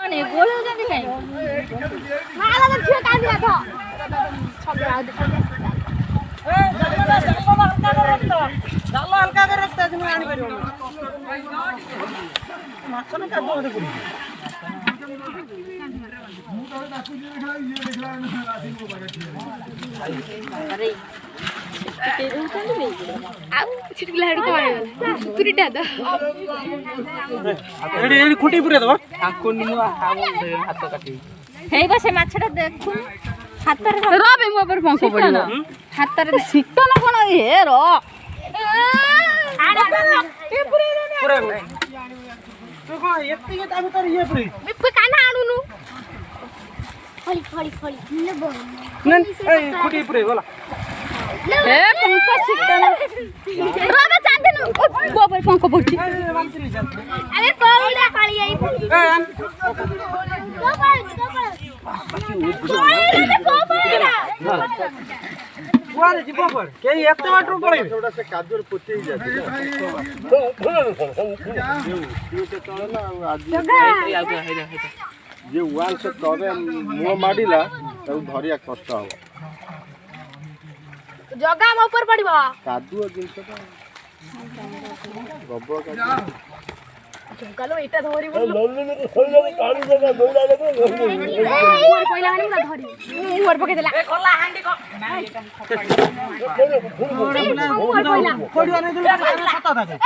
ने गोल हो जाती है माला तो छे का दिया था सब रात ए जालो हल्का कर रखता तुम आनी परियो माछ ने का दो दे पुरी मु तो डाकू जे देखला ये देखला राती को बागे अरे आउ छिटकला हेड को आयो सुतुरीटा द एडी एडी खुटी पुरे दबा आको निनु हाथ काटी हे बसे माछटा देखु हाथ रे रो बे मो पर पंख पड़ियो हाथ रे सिक्तो न कोन हे रो आड़ा ए पुरे पुरे तो को एत्ती के ताबे तर ये पुरे बिप्पे काना आडुनु फळी फळी फळी ले बोल नन ए खुटी पुरे बोला हे पंख सिक्तो न रो बे चांदे न बो पर पंख पड़ची अरे कोड़ा काली आई को कुआरे जीव पर के एते माटर पड़े थोड़ा से काजर पोती ही जाती है ये वाल से तबे मुंह माडिला तो धरिया कष्ट हो जगह हम ऊपर पड़िबो कादुओ जिंस तो गब्बर का चलो एटा धरी बोल लल्ले को खोलले कानी जगह दौड़ा लेबो ऊपर कोइला हानी ना धरी ऊपर पके देला ए खोला हांडी को खोड़ी आने दे सता था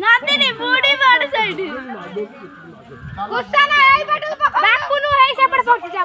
नातिनी बूढ़ी बाड़ साइड गुस्सा ना आई बटल पकड़ बाकुनु है से पर पक जा